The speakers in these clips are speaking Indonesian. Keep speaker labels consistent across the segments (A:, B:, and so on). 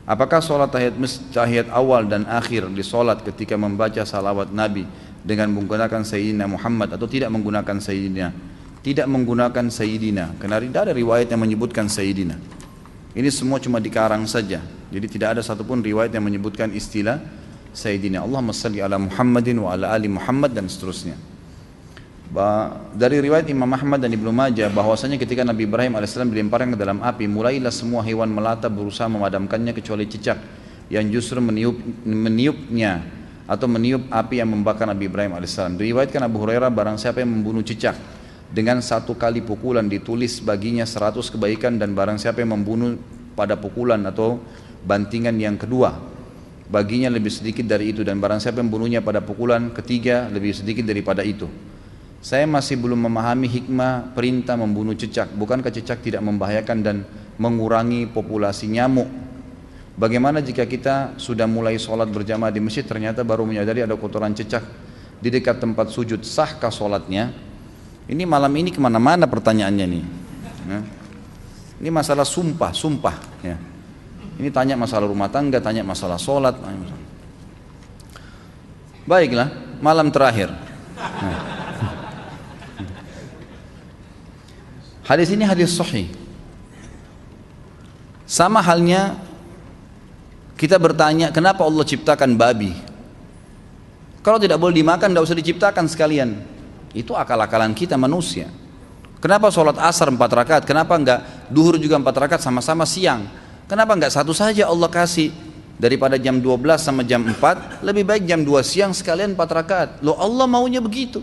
A: Apakah sholat tahiyat awal dan akhir di sholat ketika membaca salawat Nabi dengan menggunakan Sayyidina Muhammad atau tidak menggunakan Sayyidina? Tidak menggunakan Sayyidina, karena tidak ada riwayat yang menyebutkan Sayyidina. Ini semua cuma dikarang saja. Jadi tidak ada satupun riwayat yang menyebutkan istilah Sayyidina. Allahumma salli ala Muhammadin wa ala ali Muhammad dan seterusnya. Dari riwayat Imam Ahmad dan Ibnu Majah bahwasanya ketika Nabi Ibrahim alaihissalam dilemparkan ke dalam api, mulailah semua hewan melata berusaha memadamkannya kecuali cicak yang justru meniupnya atau meniup api yang membakar Nabi Ibrahim alaihissalam. Diriwayatkan Abu Hurairah, barang siapa yang membunuh cicak dengan satu kali pukulan ditulis baginya 100 kebaikan, dan barang siapa yang membunuh pada pukulan atau bantingan yang kedua baginya lebih sedikit dari itu, dan barang siapa yang membunuhnya pada pukulan ketiga lebih sedikit daripada itu. Saya masih belum memahami hikmah perintah membunuh cicak. Bukankah cicak tidak membahayakan dan mengurangi populasi nyamuk? Bagaimana jika kita sudah mulai sholat berjamaah di masjid, ternyata baru menyadari ada kotoran cicak di dekat tempat sujud, sahkah sholatnya? Ini malam ini kemana-mana pertanyaannya nih. Ini masalah sumpah ya. Ini tanya masalah rumah tangga, tanya masalah sholat. Baiklah, malam terakhir. Hadis ini hadis sahih. Sama halnya kita bertanya, kenapa Allah ciptakan babi? Kalau tidak boleh dimakan, tidak usah diciptakan sekalian. Itu akal-akalan kita manusia. Kenapa sholat asar 4 rakaat? Kenapa enggak duhur juga 4 rakaat sama-sama siang? Kenapa enggak satu saja Allah kasih? Daripada jam 12 sama jam 4, lebih baik jam 2 siang sekalian 4 rakaat. Loh, Allah maunya begitu.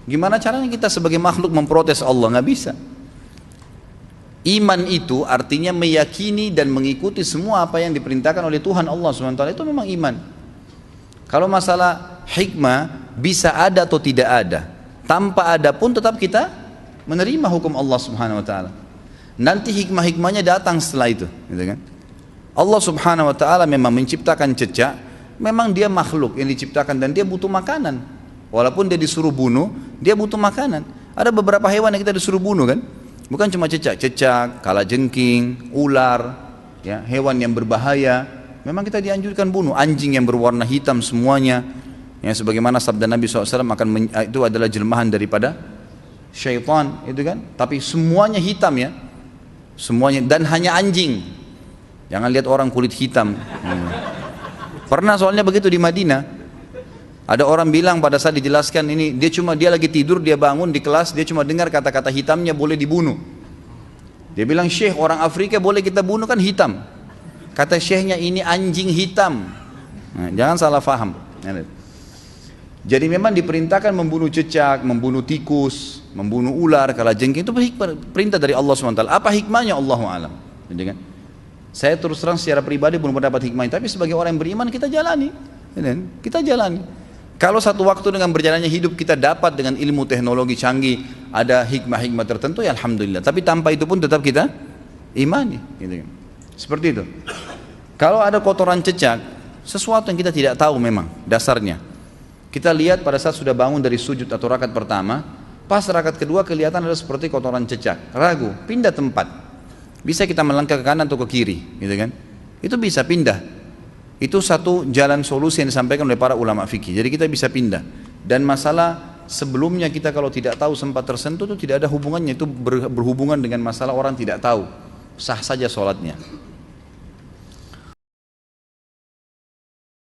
A: Gimana caranya kita sebagai makhluk memprotes Allah? Nggak bisa. Iman itu artinya meyakini dan mengikuti semua apa yang diperintahkan oleh Tuhan Allah SWT. Itu memang iman. Kalau masalah hikmah bisa ada atau tidak ada, tanpa ada pun tetap kita menerima hukum Allah SWT. Nanti hikmah-hikmahnya datang setelah itu, gitu kan? Allah SWT memang menciptakan cecak. Memang dia makhluk yang diciptakan dan dia butuh makanan. Walaupun dia disuruh bunuh, dia butuh makanan. Ada beberapa hewan yang kita disuruh bunuh kan? Bukan cuma cecak, kalajengking, ular, ya, hewan yang berbahaya. Memang kita dianjurkan bunuh. Anjing yang berwarna hitam semuanya, ya, sebagaimana sabda Nabi SAW itu adalah jelmahan daripada syaitan, itu kan? Tapi semuanya hitam ya, semuanya, dan hanya anjing. Jangan lihat orang kulit hitam. Pernah soalnya begitu di Madinah. Ada orang bilang pada saat dijelaskan ini, dia lagi tidur, dia bangun di kelas, dia cuma dengar kata-kata hitamnya boleh dibunuh. Dia bilang, Syekh, orang Afrika boleh kita bunuh kan hitam. Kata Syekhnya, ini anjing hitam. Nah, jangan salah faham. Jadi memang diperintahkan membunuh cecak, membunuh tikus, membunuh ular, kalajengking, itu perintah dari Allah SWT. Apa hikmahnya? Allahu a'lam. Jadi kan, saya terus terang secara pribadi belum mendapat hikmahnya, tapi sebagai orang yang beriman kita jalani. Kita jalani. Kalau satu waktu dengan berjalannya hidup kita dapat dengan ilmu teknologi canggih, ada hikmah-hikmah tertentu, ya alhamdulillah. Tapi tanpa itu pun tetap kita imani, gitu. Seperti itu. Kalau ada kotoran cecak, sesuatu yang kita tidak tahu memang dasarnya. Kita lihat pada saat sudah bangun dari sujud atau rakaat pertama, pas rakaat kedua kelihatan ada seperti kotoran cecak. Ragu, pindah tempat. Bisa kita melangkah ke kanan atau ke kiri, gitu kan? Itu bisa pindah. Itu satu jalan solusi yang disampaikan oleh para ulama fikih. Jadi kita bisa pindah. Dan masalah sebelumnya kita kalau tidak tahu sempat tersentuh itu tidak ada hubungannya. Itu berhubungan dengan masalah orang tidak tahu. Sah saja sholatnya.